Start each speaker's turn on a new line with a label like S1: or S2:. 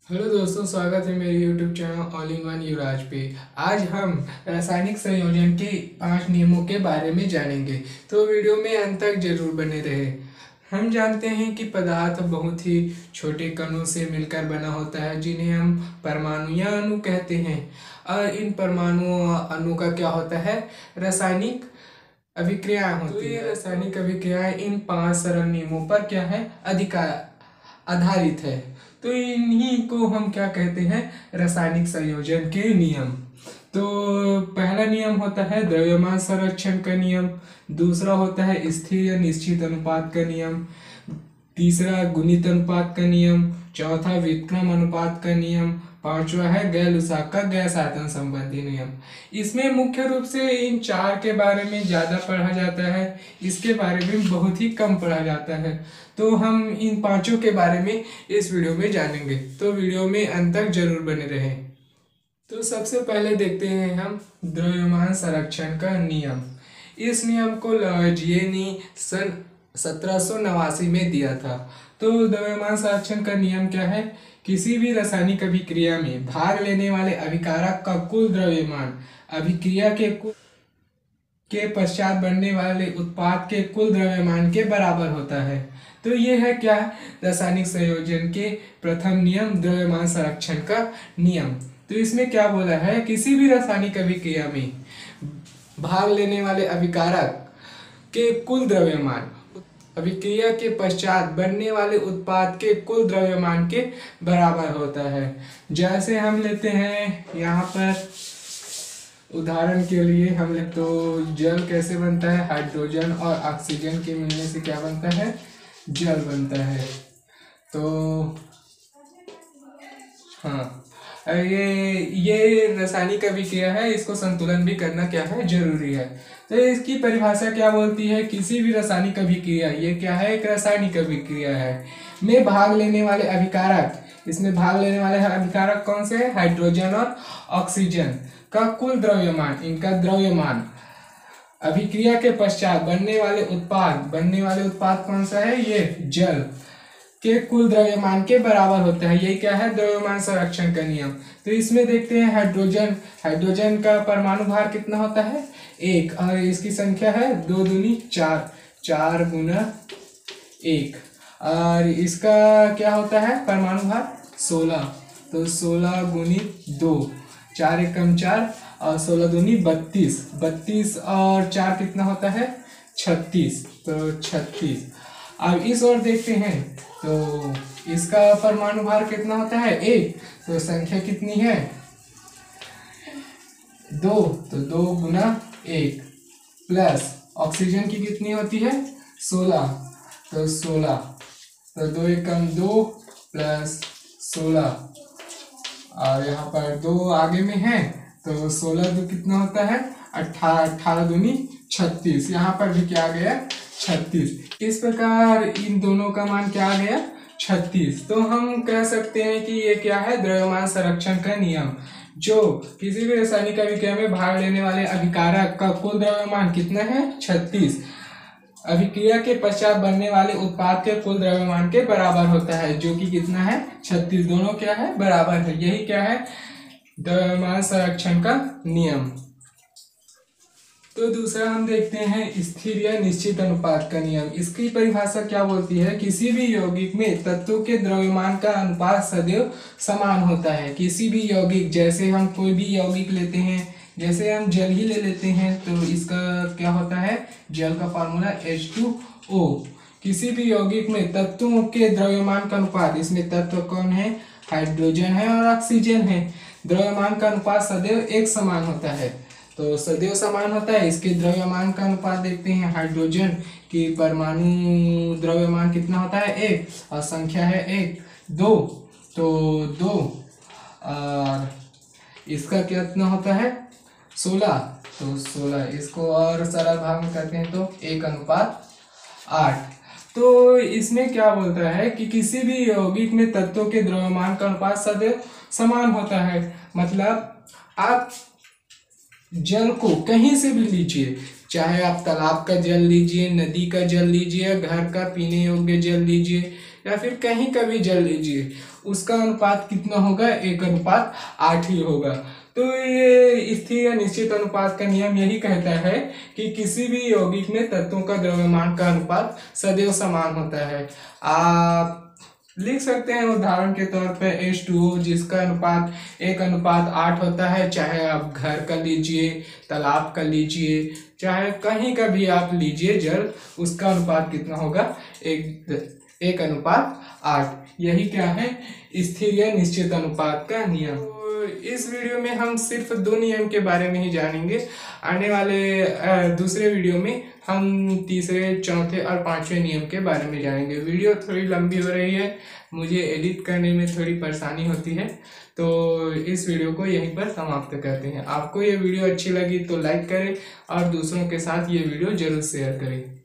S1: Hello दोस्तों, स्वागत है मेरे YouTube channel all in one Yuvraj पे। आज हम रासायनिक संयोजन के 5 नियमों के बारे में जानेंगे, तो वीडियो में अंत तक जरूर बने रहे। हम जानते हैं कि पदार्थ बहुत ही छोटे कणों से मिलकर बना होता है, जिन्हें हम परमाणु या अणु कहते हैं। और इन परमाणुओं अणु का क्या होता है, रासायनिक अभिक्रियाएं होती है। रासायनिक अभिक्रियाएं इन 5 सरल नियमों पर क्या है, आधारित है। तो इन्हीं को हम क्या कहते हैं, रासायनिक संयोजन के नियम। तो पहला नियम होता है द्रव्यमान संरक्षण का नियम, दूसरा होता है स्थिर या निश्चित अनुपात का नियम, तीसरा गुणित अनुपात का नियम, चौथा व्युत्क्रम अनुपात का नियम, पांचवा है गैर उसाक का गैस आयतन संबंधी नियम। इसमें मुख्य रूप से इन 4 के बारे में ज्यादा पढ़ा जाता है, इसके बारे में बहुत ही कम पढ़ा जाता है। तो हम इन 5 के बारे में इस वीडियो में जानेंगे, तो वीडियो में अंत तक जरूर बने रहें। तो सबसे पहले देखते हैं हम द्रव्यमान संरक्षण का नियम। इस नियम को लॉरेंत्जिए ने सन 1789 में दिया था। तो द्रव्यमान संरक्षण का नियम क्या है, किसी भी रासायनिक अभिक्रिया में भाग लेने वाले अभिकारक का कुल द्रव्यमान अभिक्रिया के पश्चात बनने वाले उत्पाद के कुल द्रव्यमान के बराबर होता है। तो ये है क्या, रासायनिक संयोजन के प्रथम नियम, द्रव्यमान संरक्षण का नियम। तो इसमें क्या बोला है, किसी भी रासायनिक अभिक्रिया में भाग लेने वाले अभिकारक के कुल द्रव्यमान अभिक्रिया के पश्चात बनने वाले उत्पाद के कुल द्रव्यमान के बराबर होता है। जैसे हम लेते हैं यहाँ पर उदाहरण के लिए, हम ले तो जल कैसे बनता है, हाइड्रोजन और ऑक्सीजन के मिलने से क्या बनता है, जल बनता है। तो हाँ, ये रासायनिक अभिक्रिया है, इसको संतुलन भी करना क्या है, जरूरी है। तो इसकी परिभाषा क्या बोलती है, किसी भी रासायनिक अभिक्रिया, ये क्या है, एक रासायनिक अभिक्रिया है, में भाग लेने वाले अभिकारक, इसमें भाग लेने वाले अभिकारक कौन से है, हाइड्रोजन और ऑक्सीजन का कुल द्रव्यमान, इनका द्रव्यमान अभिक्रिया के पश्चात बनने वाले उत्पाद कौन सा है, ये जल के कुल द्रव्यमान के बराबर होता है। यही क्या है, द्रव्यमान संरक्षण का नियम। तो इसमें देखते हैं हाइड्रोजन का परमाणु भार कितना होता है, 1, और इसकी संख्या है 2 दूनी 4, 4 गुना 1, और इसका क्या होता है, परमाणु भार 16, तो 16 गुणित 2, 4 एकम 4 और 16 दूनी 32, 32 और 4 कितना होता है, 36, तो 36। अब इस ओर देखते हैं, तो इसका परमाणु भार कितना होता है, 1, तो संख्या कितनी है, 2, तो 2 गुना 1, प्लस ऑक्सीजन की कितनी होती है, 16, तो 16, तो 2 एकम 2 प्लस 16, और यहाँ पर 2 आगे में है, तो 16 दो कितना होता है, 18 दूनी 36, यहाँ पर भी क्या आ गया, 36। इस प्रकार इन दोनों का मान क्या आ गया, 36। तो हम कह सकते हैं कि ये क्या है, द्रव्यमान संरक्षण का नियम, जो किसी भी रासायनिक अभिक्रिया में भाग लेने वाले अभिकारक का कुल द्रव्यमान कितना है, 36, अभिक्रिया के पश्चात बनने वाले उत्पाद के कुल द्रव्यमान के बराबर होता है, जो कि कितना है, 36, दोनों क्या है, बराबर है। यही क्या है, द्रव्यमान संरक्षण का नियम। तो दूसरा हम देखते हैं स्थिर या निश्चित अनुपात का नियम। इसकी परिभाषा क्या बोलती है, किसी भी यौगिक में तत्वों के द्रव्यमान का अनुपात सदैव समान होता है। किसी भी यौगिक, जैसे हम कोई भी यौगिक लेते हैं, जैसे हम जल ही ले लेते हैं, तो इसका क्या होता है, जल का फार्मूला H2O। किसी भी यौगिक में तत्वों के द्रव्यमान का अनुपात, इसमें तत्व कौन है, हाइड्रोजन है और ऑक्सीजन है, द्रव्यमान का अनुपात सदैव एक समान होता है। तो सदैव समान होता है, इसके द्रव्यमान का अनुपात देखते हैं, हाइड्रोजन की परमाणु द्रव्यमान कितना होता है, 1, और संख्या है 1, 2, तो 2, और इसका कितना होता है, 16, तो 16, इसको और सरल भाग में करते हैं तो 1:8। तो इसमें क्या बोलता है कि किसी भी यौगिक में तत्वों के द्रव्यमान का अनुपात सदैव समान होता है। मतलब आप जल को कहीं से भी लीजिए, चाहे आप तालाब का जल लीजिए, नदी का जल लीजिए, घर का पीने योग्य जल लीजिए, या फिर कहीं का भी जल लीजिए, उसका अनुपात कितना होगा? 1:8 ही होगा। तो ये स्थिर या निश्चित अनुपात का नियम यही कहता है कि किसी भी यौगिक में तत्वों का द्रव्यमान का अनुपात सदैव समान होता है। आप लिख सकते हैं उदाहरण के तौर पे H2O, जिसका अनुपात 1:8 होता है। चाहे आप घर का लीजिए, तालाब का लीजिए, चाहे कहीं का भी आप लीजिए जल, उसका अनुपात कितना होगा? 1:8। यही क्या है? स्थिर या निश्चित अनुपात का नियम। तो इस वीडियो में हम सिर्फ 2 नियम के बारे में ही जानेंगे। आने वाले दूसरे वीडियो में हम तीसरे, चौथे और 5वें नियम के बारे में जानेंगे। वीडियो थोड़ी लंबी हो रही है, मुझे एडिट करने में थोड़ी परेशानी होती है, तो इस वीडियो को यहीं पर समाप्त करते हैं। आपको ये वीडियो अच्छी लगी तो लाइक करें और दूसरों के साथ ये वीडियो जरूर शेयर करें।